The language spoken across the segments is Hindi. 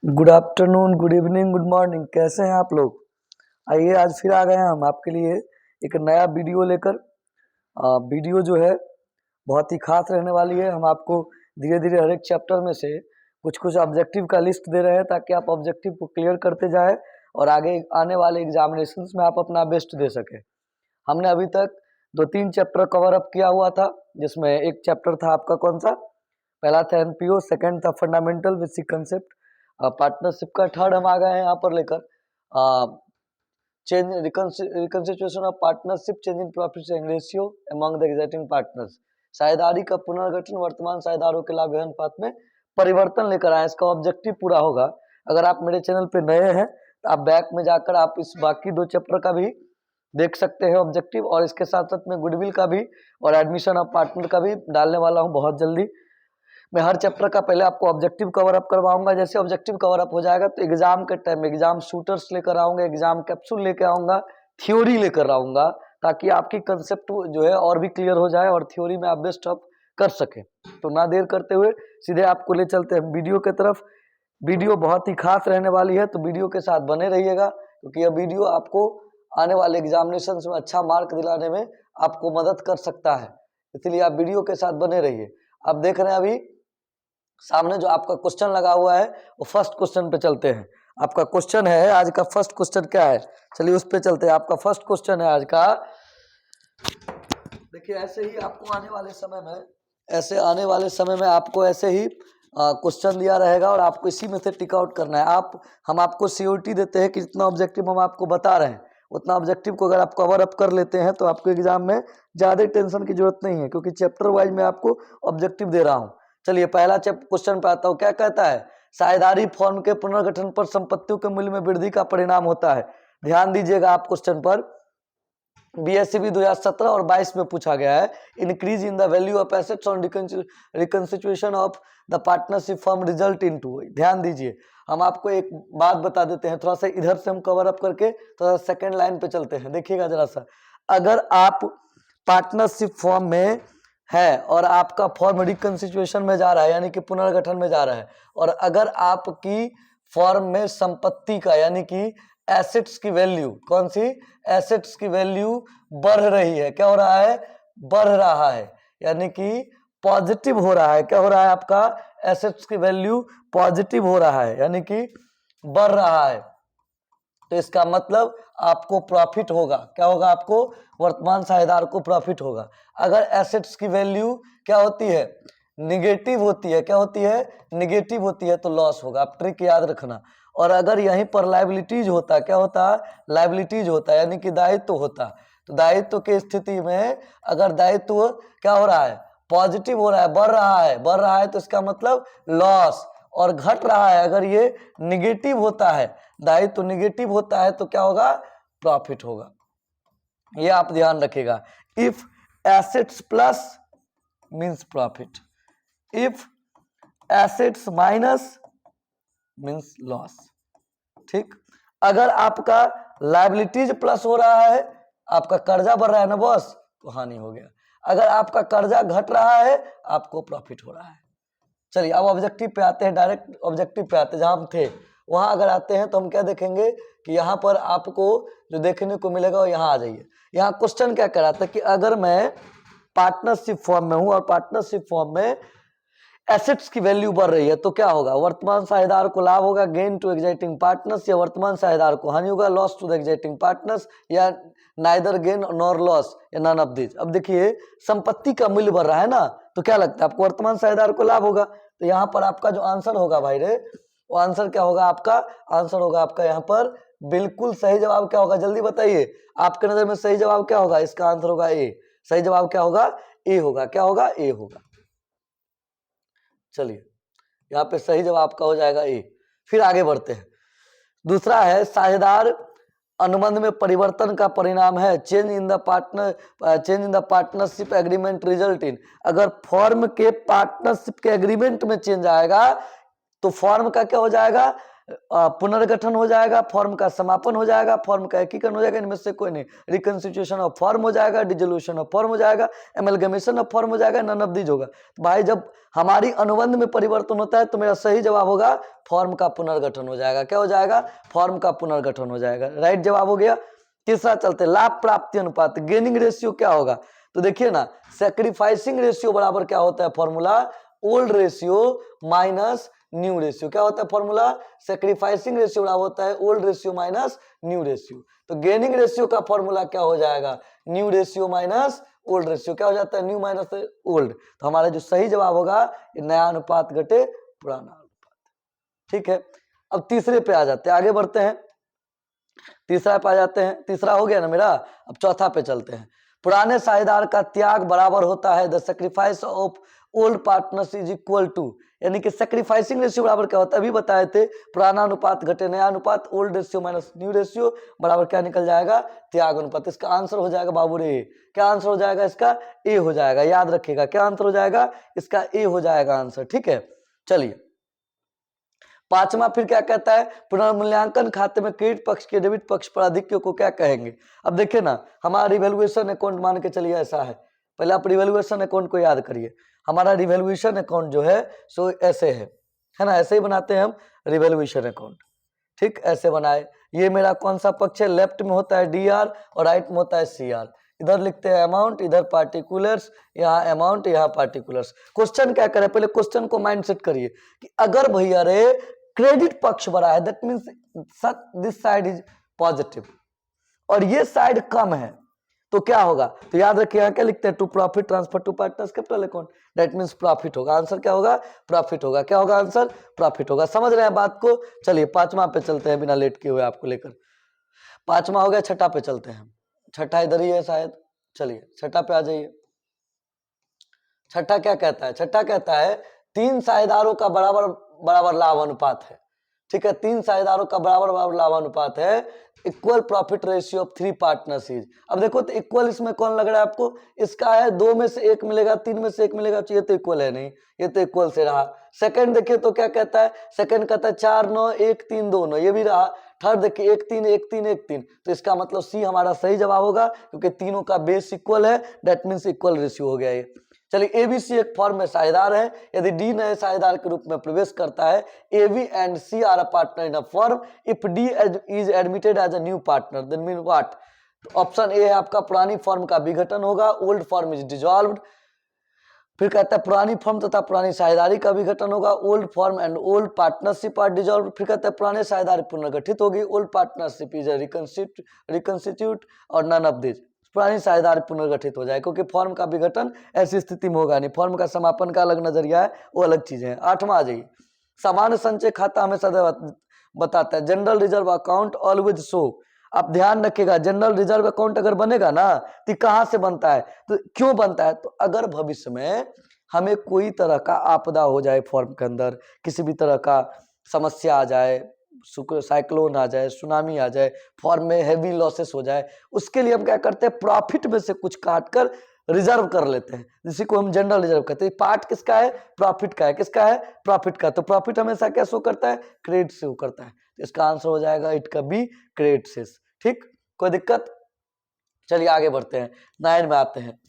Good afternoon, good evening, good morning. कैसे हैं आप लोग? आइए आज फिर आ गए हैं हम आपके लिए एक नया वीडियो लेकर। वीडियो जो है बहुत ही खास रहने वाली है। हम आपको धीरे धीरे हर एक चैप्टर में से कुछ कुछ ऑब्जेक्टिव का लिस्ट दे रहे हैं ताकि आप ऑब्जेक्टिव को क्लियर करते जाए और आगे आने वाले एग्जामिनेशंस में आप अपना बेस्ट दे सके। हमने अभी तक 2-3 चैप्टर कवर अप किया हुआ था, जिसमें एक चैप्टर था आपका कौन सा? पहला था एनपीओ, सेकंड था फंडामेंटल बेसिक कंसेप्ट। पार्टनरशिप का थर्ड हम आ गए हैं यहाँ पर लेकर change reconstitution of partnership, change in profit sharing ratio among the existing partners. साझेदारी का पुनर्गठन वर्तमान साझेदारों के लाभ अनुपात में परिवर्तन लेकर आए। इसका ऑब्जेक्टिव पूरा होगा। अगर आप मेरे चैनल पे नए हैं तो आप बैक में जाकर आप इस बाकी 2 चैप्टर का भी देख सकते हैं ऑब्जेक्टिव, और इसके साथ साथ में गुडविल का भी और एडमिशन ऑफ पार्टनर का भी डालने वाला हूँ बहुत जल्दी। मैं हर चैप्टर का पहले आपको ऑब्जेक्टिव कवर अप करवाऊंगा। जैसे ऑब्जेक्टिव कवर अप हो जाएगा तो एग्जाम के टाइम एग्जाम शूटर्स लेकर आऊंगा, एग्जाम कैप्सूल लेकर आऊंगा, थ्योरी लेकर आऊंगा, ताकि आपकी कंसेप्ट जो है और भी क्लियर हो जाए और थ्योरी में आप बेस्ट अप कर सके। तो ना देर करते हुए सीधे आपको ले चलते हैं वीडियो की तरफ। वीडियो बहुत ही खास रहने वाली है, तो वीडियो के साथ बने रहिएगा, क्योंकि यह वीडियो आपको आने वाले एग्जामिनेशन में अच्छा मार्क दिलाने में आपको मदद कर सकता है। इसलिए आप वीडियो के साथ बने रहिए। आप देख रहे हैं अभी सामने जो आपका क्वेश्चन लगा हुआ है, वो फर्स्ट क्वेश्चन पे चलते हैं। आपका क्वेश्चन है आज का, फर्स्ट क्वेश्चन क्या है? चलिए उस पे चलते हैं। आपका फर्स्ट क्वेश्चन है आज का, देखिए ऐसे ही आपको आने वाले समय में आपको ऐसे ही क्वेश्चन दिया रहेगा और आपको इसी में से टिक आउट करना है। हम आपको सीओटी देते हैं कि जितना ऑब्जेक्टिव हम आपको बता रहे हैं उतना ऑब्जेक्टिव को अगर आप कवर अप कर लेते हैं तो आपको एग्जाम में ज्यादा टेंशन की जरूरत नहीं है, क्योंकि चैप्टर वाइज मैं आपको ऑब्जेक्टिव दे रहा हूँ। चलिए पहला क्वेश्चन पे आता हूँ। क्या कहता है? साझेदारी फॉर्म के पुनर्गठन पर संपत्तियों के मूल्य में वृद्धि का परिणाम होता है। ध्यान दीजिएगा आप क्वेश्चन पर। बीएससीबी 2017 और 22 में पूछा गया है। Increase in the value of assets on reconstitution of the partnership form result into. ध्यान दीजिए, हम आपको एक बात बता देते हैं, थोड़ा सा इधर से हम कवर अप करके थोड़ा सा सेकंड लाइन पे चलते हैं। देखिएगा जरा सा, अगर आप पार्टनरशिप फॉर्म में है और आपका फॉर्म रिकंस्टिट्यूशन में जा रहा है, यानी कि पुनर्गठन में जा रहा है, और अगर आपकी फॉर्म में संपत्ति का यानी कि एसेट्स की वैल्यू, कौन सी? एसेट्स की वैल्यू बढ़ रही है। क्या हो रहा है? बढ़ रहा है, यानी कि पॉजिटिव हो रहा है। क्या हो रहा है? आपका एसेट्स की वैल्यू पॉजिटिव हो रहा है, यानी कि बढ़ रहा है। तो इसका मतलब आपको प्रॉफिट होगा। क्या होगा? आपको वर्तमान साझेदार को प्रॉफिट होगा। अगर एसेट्स की वैल्यू क्या होती है? निगेटिव होती है। क्या होती है? निगेटिव होती है, तो लॉस होगा। आप ट्रिक याद रखना। और अगर यहीं पर लायबिलिटीज होता, क्या होता? लायबिलिटीज होता, यानी कि दायित्व होता। तो दायित्व की स्थिति में अगर दायित्व क्या हो रहा है? पॉजिटिव हो रहा है, बढ़ रहा है, तो इसका मतलब लॉस। और घट रहा है, अगर ये निगेटिव होता है, दायित्व निगेटिव होता है, तो क्या होगा? प्रॉफिट होगा। ये आप ध्यान रखिएगा। If assets plus means profit, if assets minus means loss. ठीक। अगर आपका लायबिलिटीज प्लस हो रहा है, आपका कर्जा बढ़ रहा है ना बॉस, तो हानि हो गया। अगर आपका कर्जा घट रहा है, आपको प्रॉफिट हो रहा है। चलिए अब ऑब्जेक्टिव पे आते हैं, डायरेक्ट ऑब्जेक्टिव पे आते हैं। जहां हम थे वहां अगर आते हैं तो हम क्या देखेंगे कि यहाँ पर आपको जो देखने को मिलेगा वो यहाँ आ जाइए। यहाँ क्वेश्चन क्या करा था कि अगर मैं पार्टनरशिप फॉर्म में हूं और पार्टनरशिप फॉर्म में एसेट्स की वैल्यू बढ़ रही है, तो क्या होगा? वर्तमान साझेदार को लाभ होगा, गेन टू एग्जिस्टिंग पार्टनर्स, या वर्तमान साझेदार को हानि होगा, loss to the existing partners, या नाइदर गेन नॉर लॉस, या नन ऑफ दिस। अब देखिए संपत्ति का मूल्य बढ़ रहा है ना, तो क्या लगता है आपको? वर्तमान साझेदार को लाभ होगा। तो यहाँ पर आपका जो आंसर होगा भाई रे, वो आंसर क्या होगा? आपका आंसर होगा आपका यहाँ पर बिल्कुल सही जवाब क्या होगा? जल्दी बताइए, आपके नजर में सही जवाब क्या होगा? इसका आंसर होगा ए। सही जवाब क्या होगा? ए होगा। क्या होगा? ए होगा। चलिए यहाँ पे सही जवाब आपका हो जाएगा ए। फिर आगे बढ़ते हैं। दूसरा है साझेदार अनुबंध में परिवर्तन का परिणाम है change in the partnership agreement result in. अगर फॉर्म के पार्टनरशिप के एग्रीमेंट में चेंज आएगा तो फॉर्म का क्या हो जाएगा? पुनर्गठन हो जाएगा, फॉर्म का समापन हो जाएगा, फॉर्म का एकीकरण हो जाएगा, इनमें से कोई नहीं। रिकंस्टिट्यूशन ऑफ फॉर्म हो जाएगा, डिसोल्यूशन ऑफ फॉर्म हो जाएगा, एमलगमेशन ऑफ फॉर्म हो जाएगा, नन ऑफ दीज होगा। तो भाई जब हमारी अनुबंध में परिवर्तन होता है तो मेरा सही जवाब होगा फॉर्म का पुनर्गठन हो जाएगा। क्या हो जाएगा? फॉर्म का पुनर्गठन हो जाएगा। राइट जवाब हो गया। तीसरा चलते, लाभ प्राप्ति अनुपात, गेनिंग रेशियो क्या होगा? तो देखिए ना, सेक्रीफाइसिंग रेशियो बराबर क्या होता है formula? Old ratio minus new ratio. क्या होता है फॉर्मूला? सेक्रीफाइसिंग रेशियो बराबर होता है old ratio minus new ratio. तो गेनिंग रेशियो का फॉर्मूला क्या हो जाएगा? New ratio minus old ratio. क्या हो जाता है? New minus old. तो हमारा जो सही जवाब होगा नया अनुपात घटे पुराना अनुपात। ठीक है, अब तीसरे पे आ जाते हैं, आगे बढ़ते हैं। तीसरा पे आ जाते हैं, तीसरा हो गया ना मेरा। अब चौथा पे चलते हैं। पुराने साझेदार का त्याग बराबर होता है the sacrifice of old partners is equal to, यानी कि सेक्रीफाइसिंग रेशियो बराबर क्या होता है? अभी बताए थे, पुराना अनुपात घटे नया अनुपात, old ratio minus new ratio बराबर क्या निकल जाएगा? त्याग अनुपात। इसका आंसर हो जाएगा बाबू रे, क्या आंसर हो जाएगा इसका? ए हो जाएगा। याद रखिएगा क्या आंसर हो जाएगा इसका? ए हो जाएगा आंसर। ठीक है, चलिए पांचवा फिर क्या कहता है? पुनर्मूल्यांकन खाते में क्रेडिट पक्ष के डेबिट पक्ष पर अधिक्य को क्या कहेंगे? अब देखिए ना, हमारा रिवैल्यूएशन अकाउंट मान के चलिए ऐसा है। पहले आप रिवैल्यूएशन अकाउंट को याद करिए। हमारा रिवैल्यूएशन अकाउंट जो है सो ऐसे है ना, ऐसे ही बनाते हैं हम रिवैल्यूएशन अकाउंट। ठीक, ऐसे बनाए। ये मेरा कौन सा पक्ष है? लेफ्ट में होता है डीआर और राइट में होता है सीआर। इधर लिखते हैं अमाउंट, इधर पार्टिकुलर्स, यहाँ अमाउंट, यहाँ पार्टिकुलर्स। क्वेश्चन क्या करे? पहले क्वेश्चन को माइंडसेट करिए कि अगर भैया रे क्रेडिट पक्ष बढ़ा है, that means this side is positive और ये साइड कम है, तो क्या होगा? तो याद रखिए यहाँ क्या लिखते हैं? To profit transfer to partners capital account, that means profit होगा। आंसर क्या होगा? प्रॉफिट होगा। क्या होगा आंसर? प्रॉफिट होगा। समझ रहे हैं बात को? चलिए पांचवा पे चलते हैं बिना लेट किए हुए आपको लेकर। पांचवा हो गया, छठा पे चलते हैं। छठा इधर ही है शायद। चलिए छठा पे आ जाइए। छठा क्या कहता है? छठा कहता है तीन साझेदारों का बराबर बराबर लाभ अनुपात है। ठीक है, तीन साझेदारों का बराबर बराबर लाभ अनुपात है। Equal profit ratio of three partners is. अब देखो तो इक्वल इसमें कौन लग रहा है आपको? इसका है, दो में से एक मिलेगा, तीन में से एक मिलेगा, तो ये तो इक्वल है नहीं, ये तो इक्वल से रहा। सेकंड देखिए तो क्या कहता है? सेकंड कहता है 4 9 1 3 2 9, ये भी रहा। थर्ड देखिए 1 3 1 3 1 3, तो इसका मतलब सी हमारा सही जवाब होगा क्योंकि तीनों का बेस इक्वल है, दैट मीन्स इक्वल रेशियो हो गया ये। चलिए एबीसी एक फॉर्म में साझेदार है, यदि डी नए साझेदार के रूप में प्रवेश करता है, AB and C are a partner in a form, if D is admitted as a new partner then mean what? Option A है आपका, पुरानी फॉर्म का विघटन होगा, ओल्ड फॉर्म इज डिसॉल्व्ड। फिर कहता है पुरानी फॉर्म तथा पुरानी साझेदारी का विघटन होगा, old form and old partnership are dissolved. फिर कहता है पुराने साझेदारी पुनर्गठित होगी, ओल्ड पार्टनरशिप इज रिकंस्टिट्यूट और नन ऑफ दिस। पुरानी साझेदारी पुनर्गठित हो जाए क्योंकि फॉर्म का विघटन ऐसी स्थिति में होगा नहीं, फॉर्म का समापन का अलग नजरिया है, वो अलग चीजें हैं। आठवां आ जाइए, सामान्य संचय खाता हमेशा बताता है general reserve account always show. आप ध्यान रखिएगा, जनरल रिजर्व अकाउंट अगर बनेगा ना तो कहां से बनता है, तो क्यों बनता है? तो अगर भविष्य में हमें कोई तरह का आपदा हो जाए, फॉर्म के अंदर किसी भी तरह का समस्या आ जाए, साइक्लोन आ जाए, सुनामी आ जाए, फॉर्म में हैवी लॉसेस हो जाए, उसके लिए हम क्या करते हैं? प्रॉफिट में से कुछ काट कर रिजर्व कर लेते हैं, जिसी को हम जनरल रिजर्व कहते हैं। पार्ट किसका है? प्रॉफिट का है। किसका है? प्रॉफिट का। तो प्रॉफिट हमेशा क्या शो करता है? क्रेडिट शो करता है। तो इसका आंसर हो जाएगा इट का बी, क्रेडिट से। ठीक, कोई दिक्कत? चलिए आगे बढ़ते हैं, 9 में आते हैं।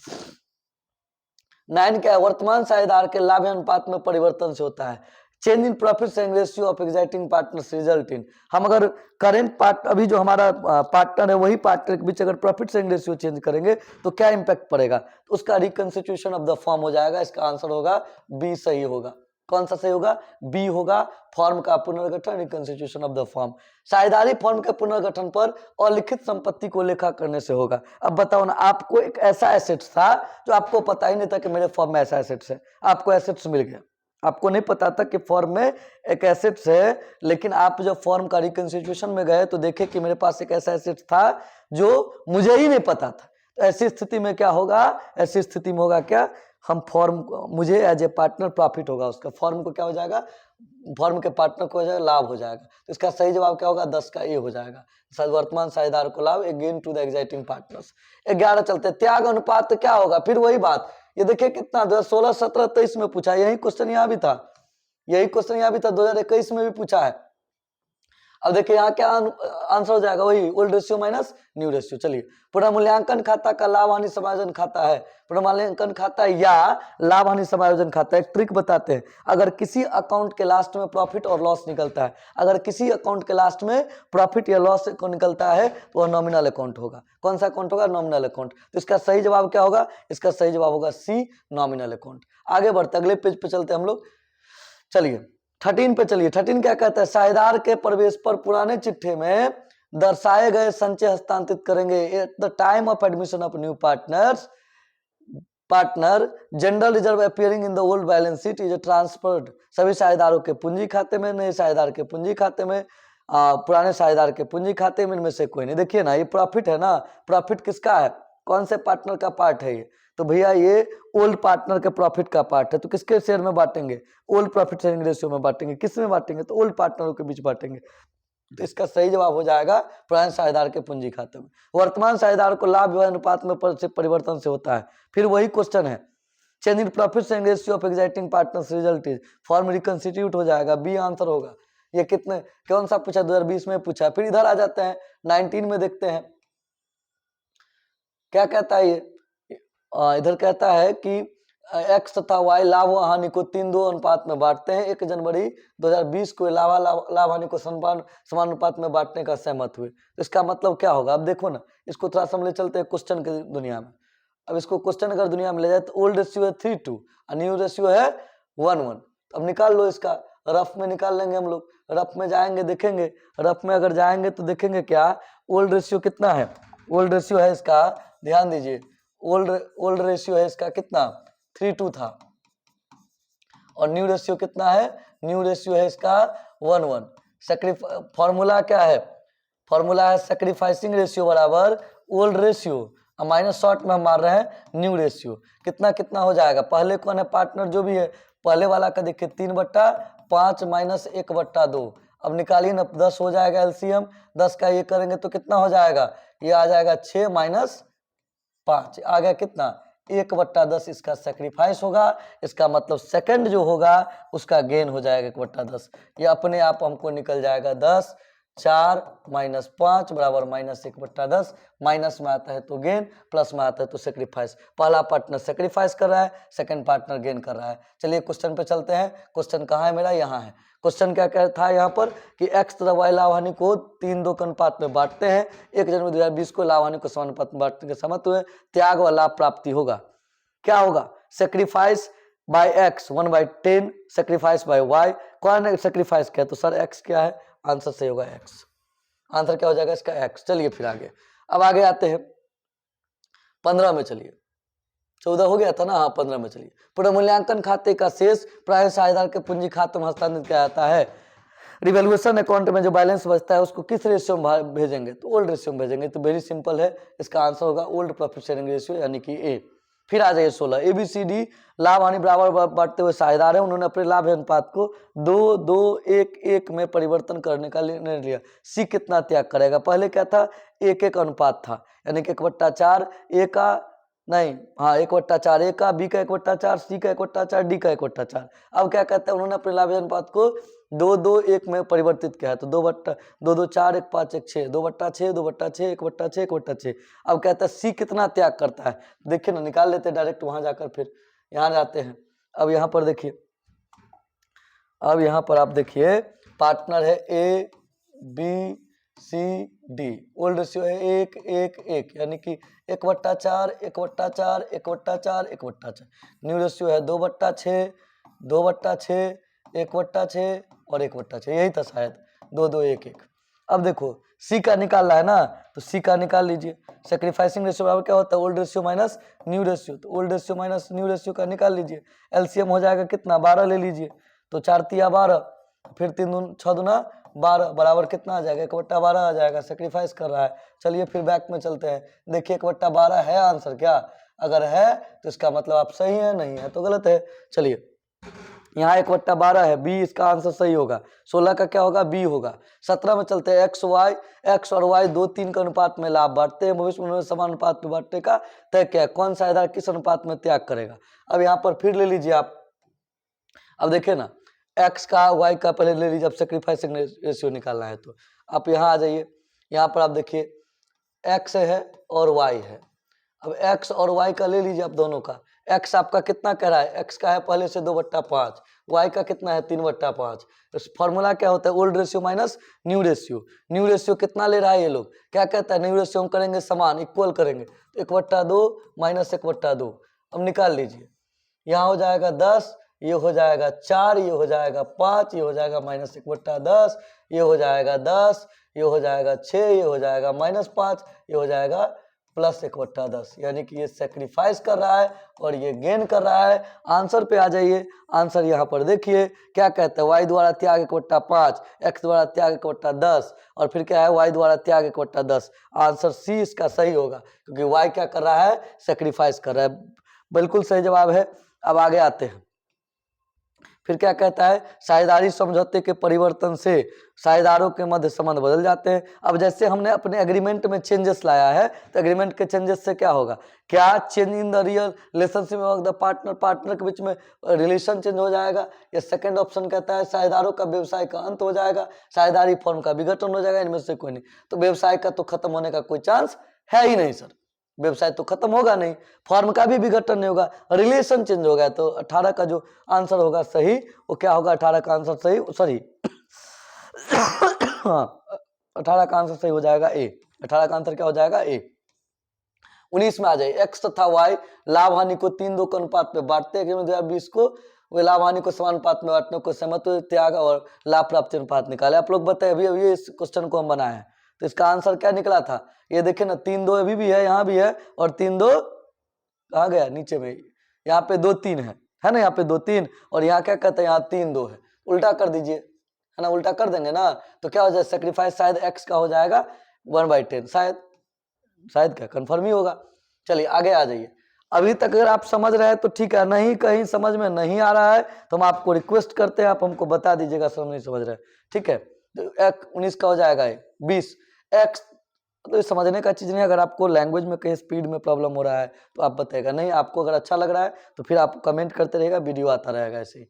9 क्या है? वर्तमान साझेदार के लाभ अनुपात में परिवर्तन से होता है। Change in profit sharing ratio of existing partners result in. हम अगर करेंट पार्ट अभी जो हमारा पार्टनर है वही पार्टनर के बीच अगर प्रॉफिट शेयरिंग रेशियो चेंज करेंगे तो क्या इंपैक्ट पड़ेगा? तो उसका रिकंस्टिट्यूशन ऑफ द फॉर्म हो जाएगा। इसका आंसर होगा बी, सही होगा। कौन सा सही होगा? बी होगा, फॉर्म का पुनर्गठन, रिकंस्टिट्यूशन ऑफ द फॉर्म। साझेदारी फॉर्म के पुनर्गठन पर अलिखित संपत्ति को लेखा करने से होगा। अब बताओ ना, आपको एक ऐसा एसेट्स था जो आपको पता ही नहीं था कि मेरे फॉर्म में ऐसा एसेट्स है, आपको एसेट्स मिल गया, आपको नहीं पता था कि फॉर्म में एक एसेट्स है, लेकिन आप जब फॉर्म का रिकंस्टिट्यूशन में गए तो देखे कि मेरे पास एक ऐसा एसेट्स था जो मुझे ही नहीं पता था। तो ऐसी स्थिति में क्या होगा? ऐसी स्थिति में होगा क्या? हम फॉर्म, मुझे एज ए पार्टनर प्रॉफिट होगा उसका, फॉर्म को क्या हो जाएगा? फॉर्म के पार्टनर को हो जाएगा लाभ हो जाएगा। तो इसका सही जवाब क्या होगा? 10 का ए हो जाएगा। वर्तमान साझेदार को लाभ, gain to the existing partners. 11 चलते, त्याग अनुपात तो क्या होगा? फिर वही बात, ये देखिए कितना 2016 17 23 में पूछा, यही क्वेश्चन यहाँ भी था, यही क्वेश्चन यहाँ भी था, 2021 में भी पूछा है। अब देखिए यहाँ क्या आंसर हो जाएगा, वही old ratio minus new ratio. चलिए, पुनर्मूल्यांकन खाता का लाभ हानि समायोजन खाता है, पुनर्मूल्यांकन खाता या लाभ हानि समायोजन खाता। एक ट्रिक बताते हैं, अगर किसी अकाउंट के लास्ट में प्रॉफिट और लॉस निकलता है, अगर किसी अकाउंट के लास्ट में प्रॉफिट या लॉस को निकलता है तो वह नॉमिनल अकाउंट होगा। कौन सा अकाउंट होगा? Nominal account. तो इसका सही जवाब क्या होगा? इसका सही जवाब होगा सी, नॉमिनल अकाउंट। आगे बढ़ते अगले पेज पे चलते हम लोग। चलिए 13 पे चलिए। 13 क्या कहता है? साझेदार के प्रवेश पर पुराने चिट्ठे में दर्शाए गए संचय हस्तांतरित करेंगे। At the time of admission of new partner general reserve appearing in the old balance sheet is transferred. सभी साझेदारों के पूंजी खाते में, नए साझेदार के पूंजी खाते में, पुराने साझेदार के पूंजी खाते में, इनमें से कोई नहीं। देखिए ना, ये प्रॉफिट है ना, प्रॉफिट किसका है? कौन से पार्टनर का पार्ट है ये? तो भैया ये ओल्ड पार्टनर के प्रॉफिट का पार्ट है। तो किसके शेयर में बांटेंगे? ओल्ड प्रॉफिट शेयरिंग रेशियो में बांटेंगे। किस में बांटेंगे? तो ओल्ड पार्टनरों के बीच बांटेंगे। तो इसका सही जवाब हो जाएगा पुराने साझेदार के पूंजी खाते में। वर्तमान साझेदार को लाभ विभाजन अनुपात में परिवर्तन से होता है। फिर वही क्वेश्चन है, change in profit sharing ratio of existing partners result is form reconstitute हो जाएगा। बी आंसर होगा। ये कितने कौन सा पूछा? 2020 में पूछा। फिर इधर आ जाते हैं 19 में, देखते हैं क्या कहता है ये। इधर कहता है कि एक्स तथा वाई लाभ व हानि को 3-2 अनुपात में बांटते हैं। 1 जनवरी 2020 को लाभ हानि को समान अनुपात में बांटने का सहमत हुए। तो इसका मतलब क्या होगा? अब देखो ना, इसको थोड़ा सा हम ले चलते हैं क्वेश्चन की दुनिया में। अब इसको क्वेश्चन अगर दुनिया में ले जाए तो ओल्ड रेशियो है 3:2 और न्यू रेशियो है 1:1। अब निकाल लो इसका, रफ में निकाल लेंगे हम लोग। रफ में जाएंगे, देखेंगे रफ में अगर जाएंगे तो देखेंगे क्या ओल्ड रेशियो कितना है। ओल्ड रेशियो है इसका, ध्यान दीजिए, ओल्ड रेशियो है इसका कितना? 3:2 था। और न्यू रेशियो कितना है? न्यू रेशियो है इसका 1:1। फॉर्मूला क्या है? फॉर्मूला है सेक्रीफाइसिंग रेशियो बराबर ओल्ड रेशियो माइनस शॉर्ट में हम मार रहे हैं न्यू रेशियो। कितना कितना हो जाएगा? पहले कौन है पार्टनर जो भी है, पहले वाला का देखिए 3/5 माइनस 1/2। अब निकालिए ना, 10 हो जाएगा एलसीएम। 10 का ये करेंगे तो कितना हो जाएगा? ये आ जाएगा 6 माइनस 5, आ गया कितना? 1/10 इसका सेक्रीफाइस होगा। इसका मतलब सेकंड जो होगा उसका गेन हो जाएगा 1/10। ये अपने आप हमको निकल जाएगा 10। 4 माइनस 5 बराबर माइनस 1/10। माइनस में आता है तो गेन, प्लस में आता है तो सेक्रीफाइस। पहला पार्टनर सेक्रीफाइस कर रहा है, सेकंड पार्टनर गेन कर रहा है। चलिए क्वेश्चन पे चलते हैं। क्वेश्चन कहाँ है मेरा? यहाँ है। क्वेश्चन क्या था यहाँ पर कि एक्स तथा वाई लाभ हानि को 3-2 के अनुपात में बांटते हैं। 1 जनवरी 2020 को लाभ हानि को समान अनुपात में बांटने के सहमत हुए। त्याग व लाभ प्राप्ति होगा। क्या होगा? Sacrifice by X 1/10, sacrifice by Y. कौन ने सेक्रीफाइस किया? तो सर एक्स क्या है? आंसर सही होगा एक्स। आंसर क्या हो जाएगा इसका? एक्स। चलिए फिर आगे, अब आगे आते हैं 15 में। चलिए 14 हो गया था ना, हाँ 15 में चलिए। पुनर्मूल्यांकन खाते का शेष प्राय साझेदार के पूंजी खाते में हस्तांतरित किया जाता है। रिवैल्यूएशन अकाउंट में जो बैलेंस बचता है उसको किस रेशियो में भेजेंगे? तो ओल्ड रेशियो में भेजेंगे। तो वेरी सिंपल है, इसका आंसर होगा ओल्ड प्रॉफिट शेयरिंग रेशियो यानी कि ए। फिर आ जाइए 16। ABCD लाभ हानि बराबर बांटते हुए साझेदार है, उन्होंने अपने लाभ अनुपात को 2-2-1-1 में परिवर्तन करने का निर्णय लिया। सी कितना त्याग करेगा? पहले क्या था? 1-1 अनुपात था, यानी कि 1/4 ए का, नहीं हाँ 1/4 ए का, बी का 1/4, सी का 1/4, डी का 1/4। अब क्या कहते हैं? उन्होंने अपने लाभ अनुपात को 2-2-1 में परिवर्तित किया है। तो 2/4 1/5 1/6, 2/6 2/6 1/6 1/6। अब कहता है सी कितना त्याग करता है? देखिए ना, निकाल लेते हैं डायरेक्ट वहां जाकर, फिर यहाँ जाते हैं। अब यहाँ पर देखिए, अब यहाँ पर आप देखिए पार्टनर है ABCD। ओल्ड रेशियो है 1-1-1 यानी कि 1/4 1/4 1/4 1/4। न्यू रेशियो है 2/6 2/6 1/6 और 1/6। यही था शायद 2-2-1-1। अब देखो सी का निकालना है ना, तो सी का निकाल लीजिए। सेक्रीफाइसिंग रेशियो बराबर क्या होता है? Old ratio minus new ratio. तो old ratio minus new ratio का निकाल लीजिए। एलसीएम हो जाएगा कितना? 12 ले लीजिए। तो 4×3 12, फिर 3×6 12 बराबर कितना आ जाएगा? 1/12 आ जाएगा। सेक्रीफाइस कर रहा है। चलिए फिर बैक में चलते हैं। देखिए 1/12 है आंसर क्या? अगर है तो इसका मतलब आप सही है, नहीं है तो गलत है। चलिए यहाँ 1/12 है, बी इसका आंसर सही होगा। 16 का क्या होगा? बी होगा। 17 में चलते हैं। एक्स और वाई 2-3 के अनुपात में लाभ बांटते हैं, भविष्य में उन्होंने समान अनुपात में बांटने का तय किया। कौन साझेदार किस अनुपात में त्याग करेगा? अब यहाँ पर फिर ले लीजिए आप। अब देखिए ना, एक्स का वाई का पहले ले लीजिए, अब सेक्रीफाइसिंग रेशियो निकालना है तो आप यहाँ आ जाइए। यहाँ पर आप देखिए एक्स है और वाई है। अब एक्स और वाई का ले लीजिए आप दोनों का। एक्स आपका कितना कह रहा है, एक्स का है पहले से 2/5, वाई का कितना है 3/5। फॉर्मूला क्या होता है, old ratio minus new ratio. New ratio कितना ले रहा है ये लोग, क्या कहता है, न्यू रेशियो हम करेंगे समान, इक्वल करेंगे, तो 1/2 माइनस 1/2। अब निकाल लीजिए, यहाँ हो जाएगा 10, ये हो जाएगा 4, ये हो जाएगा 5, ये हो जाएगा माइनस 1/10, ये हो जाएगा 10, ये हो जाएगा 6, ये हो जाएगा -5, ये हो जाएगा प्लस 1/10। यानी कि ये सेक्रीफाइस कर रहा है और ये गेन कर रहा है। आंसर पे आ जाइए। आंसर यहाँ पर देखिए क्या कहता है, वाई द्वारा त्याग 1/5, एक्स द्वारा त्याग 1/10 और फिर क्या है, वाई द्वारा त्याग 1/10। आंसर सी इसका सही होगा, क्योंकि वाई क्या कर रहा है, सेक्रीफाइस कर रहा है। बिल्कुल सही जवाब है। अब आगे आते हैं, फिर क्या कहता है, साझेदारी समझौते के परिवर्तन से साझेदारों के मध्य संबंध बदल जाते हैं। अब जैसे हमने अपने एग्रीमेंट में चेंजेस लाया है, तो एग्रीमेंट के चेंजेस से क्या होगा, क्या change in the real relationship of the partner के बीच में रिलेशन चेंज हो जाएगा। या सेकंड ऑप्शन कहता है साझेदारों का व्यवसाय का अंत हो जाएगा, साझेदारी फॉर्म का विघटन हो जाएगा। इनमें से कोई नहीं। तो व्यवसाय का तो खत्म होने का कोई चांस है ही नहीं सर, व्यवसाय तो खत्म होगा नहीं, फॉर्म का भी विघटन नहीं होगा, रिलेशन चेंज होगा। तो 18 का जो आंसर होगा सही, वो क्या होगा, 18 का आंसर सही, सॉरी हाँ 18 का आंसर सही हो जाएगा ए। 18 का आंसर क्या हो जाएगा, ए। 19 में आ जाए, एक्स तथा वाई लाभ हानि को 3-2 के अनुपात में बांटते हैं। 2020 को वे लाभ हानि को समानुपात में बांटने को सहमत हुए, त्याग और लाभ प्राप्ति अनुपात निकाले। आप लोग बताए, अभी इस क्वेश्चन को हम बनाए हैं, तो इसका आंसर क्या निकला था, ये देखे ना, 3-2 अभी भी है, यहाँ भी है, और 3-2 कहाँ गया, नीचे में। यहाँ पे 2-3 है ना, यहाँ पे 2-3, और यहाँ क्या कहते हैं, यहाँ 3-2 है। उल्टा कर दीजिए, है ना, उल्टा कर देंगे ना, तो क्या हो जाए, सेक्रीफाइस शायद एक्स का हो जाएगा 1/10, शायद क्या कंफर्म ही होगा। चलिए आगे आ जाइए। अभी तक अगर आप समझ रहे हैं तो ठीक है, नहीं कहीं समझ में नहीं आ रहा है तो हम आपको रिक्वेस्ट करते हैं, आप हमको बता दीजिएगा सर नहीं समझ रहे, ठीक है। तो 19 का हो जाएगा 20, एक्स तो समझने का चीज नहीं। अगर आपको लैंग्वेज में कहीं स्पीड में प्रॉब्लम हो रहा है तो आप बताइएगा, नहीं आपको अगर अच्छा लग रहा है तो फिर आप कमेंट करते रहेगा, वीडियो आता रहेगा ऐसे ही।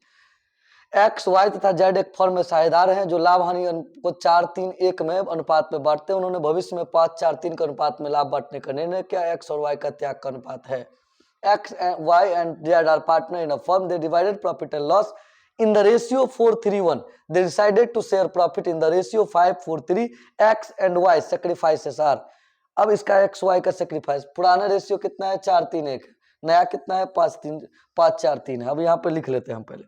एक्स वाई तथा जेड एक फर्म में साझेदार हैं जो लाभ हानि को 4-3-1 में अनुपात में बांटते हैं। उन्होंने भविष्य में 5-4-3 के अनुपात में लाभ बांटने का निर्णय किया। एक्स और वाई का त्याग का अनुपात है। X Y and Z are partner in a firm, they divided profit and loss in the ratio 4:3:1. They decided to share profit in the ratio 5:4:3. X and Y sacrifices are. अब इसका एक्स वाई का सेक्रीफाइस, पुराना रेशियो कितना है 4-3-1, नया कितना है 5-4-3 है। अब यहाँ पे लिख लेते हैं, हम पहले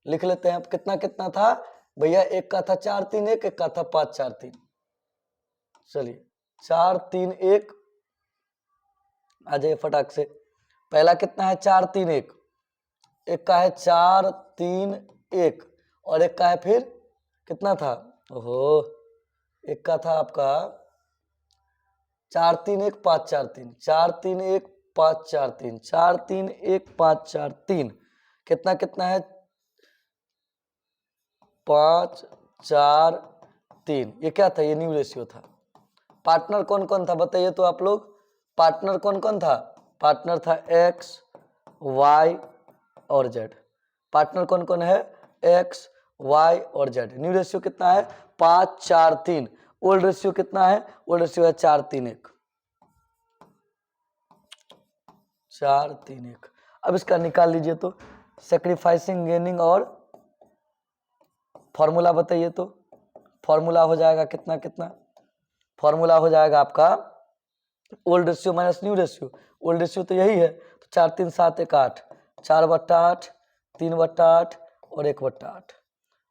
लिख लेते हैं कितना कितना था भैया, एक का था 4-3-1, एक का था 5-4-3। चलिए 4-3-1 आ जाइए फटाक से। पहला कितना है 4-3-1, एक का है 4-3-1 और एक का है फिर कितना था, ओहो एक का था आपका 4-3-1 5-4-3, 4-3-1 5-4-3, 4-3-1 5-4-3, कितना कितना है 5-4-3। ये क्या था, ये न्यू रेशियो था। पार्टनर कौन कौन था बताइए तो आप लोग, पार्टनर कौन कौन था, पार्टनर था एक्स वाई और जेड। पार्टनर कौन कौन है, एक्स वाई और जेड। न्यू रेशियो कितना है 5-4-3। ओल्ड रेशियो कितना है, ओल्ड रेशियो है 4-3-1, 4-3-1। अब इसका निकाल लीजिए तो सेक्रीफाइसिंग गेनिंग और फॉर्मूला बताइए तो, फॉर्मूला हो जाएगा कितना कितना, फॉर्मूला हो जाएगा आपका old ratio minus new ratio. Old ratio तो यही है, तो 4-3-7-1-8, 4/8, 3/8 और 1/8,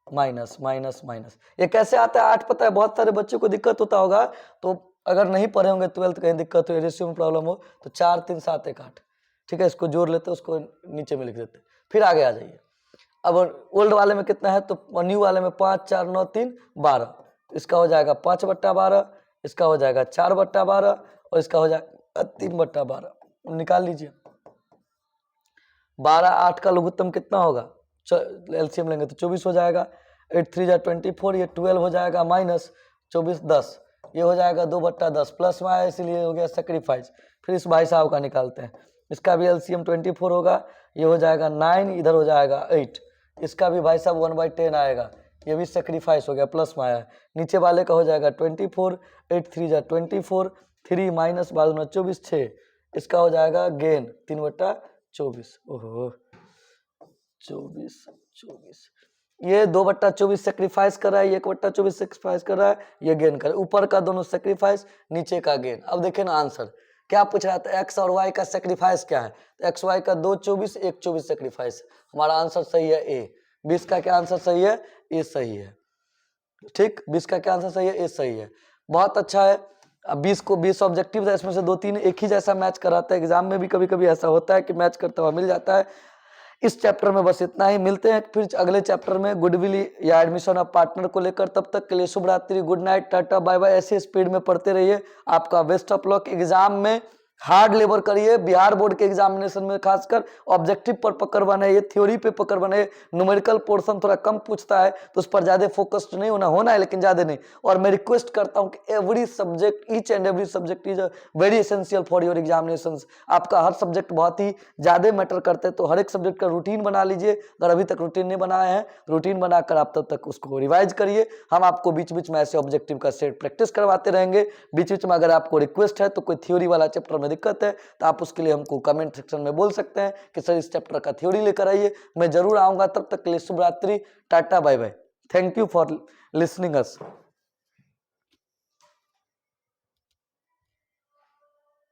माइनस माइनस माइनस। ये कैसे आता है 8 पता है, बहुत सारे बच्चों को दिक्कत होता होगा, तो अगर नहीं पढ़े होंगे 12th कहीं दिक्कत हो, रेशियो में प्रॉब्लम हो तो 4-3-7-1-8, ठीक है। इसको जोड़ लेते, उसको नीचे में लिख देते, फिर आगे आ जाइए। अब ओल्ड वाले में कितना है तो न्यू वाले में 5-4-9-3-12, इसका हो जाएगा 5/12, इसका हो जाएगा 4/12 और इसका हो जाएगा 3/12। निकाल लीजिए। 12-8 का लघुत्तम कितना होगा, एलसीएम लेंगे तो 24 हो जाएगा। 8-3-24, ये 12 हो जाएगा, माइनस 24-10, ये हो जाएगा 2/10 प्लस में आया इसलिए हो गया सेक्रीफाइस। फिर इस भाई साहब का निकालते हैं, इसका भी एलसीएम 24 होगा, ये हो जाएगा 9, इधर हो जाएगा 8, इसका भी भाई साहब 1/10 आएगा, ये भी सेक्रीफाइस हो गया, प्लस में आया। नीचे वाले का हो जाएगा 24, 8 3 जा 24, 3 माइनस 12 24 6, इसका हो जाएगा गेन 3/24। ओहो 24, ये 2/24 सेक्रीफाइस कर रहा है, ये 1/24 सेक्रीफाइस कर रहा है, ये गेन कर, ऊपर का दोनों सेक्रीफाइस, नीचे का गेन। अब देखें ना आंसर क्या पूछ रहा था, एक्स और वाई का सेक्रीफाइस क्या है, तो एक्स वाई का 2 24 1 24 सेक्रीफाइस, हमारा आंसर सही है ए। 20 का क्या आंसर सही है, ए सही है। ठीक, 20 का क्या आंसर सही है, ए सही है। बहुत अच्छा है। अब 20 ऑब्जेक्टिव था, इसमें से 2-3 एक ही जैसा मैच कराता है, एग्जाम में भी कभी कभी ऐसा होता है कि मैच करता हुआ मिल जाता है। इस चैप्टर में बस इतना ही, मिलते हैं फिर अगले चैप्टर में गुडविल या एडमिशन ऑफ पार्टनर को लेकर। तब तक के लिए शुभ रात्रि, good night, tata bye bye. ऐसे स्पीड में पढ़ते रहिए, आपका बेस्ट ऑफ लक। एग्जाम में हार्ड लेबर करिए, बिहार बोर्ड के एग्जामिनेशन में खासकर ऑब्जेक्टिव पर पकड़ बनाइए, थ्योरी पे पकड़ बनाइए। न्यूमेरिकल पोर्शन थोड़ा कम पूछता है तो उस पर ज्यादा फोकस्ड नहीं होना है, लेकिन ज्यादा नहीं। और मैं रिक्वेस्ट करता हूं कि every subject, each and every subject is very essential for your examination. आपका हर सब्जेक्ट बहुत ही ज्यादा मैटर करते हैं, तो हर एक सब्जेक्ट का रूटीन बना लीजिए। अगर अभी तक रूटीन नहीं बनाए हैं, रूटीन बनाकर आप तब तक उसको रिवाइज करिए। हम आपको बीच बीच में ऐसे ऑब्जेक्टिव का सेट प्रैक्टिस करवाते रहेंगे। बीच बीच में अगर आपको रिक्वेस्ट है तो कोई थ्योरी वाला चैप्टर दिक्कत है तो आप उसके लिए हमको कमेंट सेक्शन में बोल सकते हैं कि सर इस चैप्टर का थ्योरी लेकर आइए, मैं जरूर आऊंगा। तब तक के लिए शुभ रात्रि, tata bye bye. Thank you for listening us.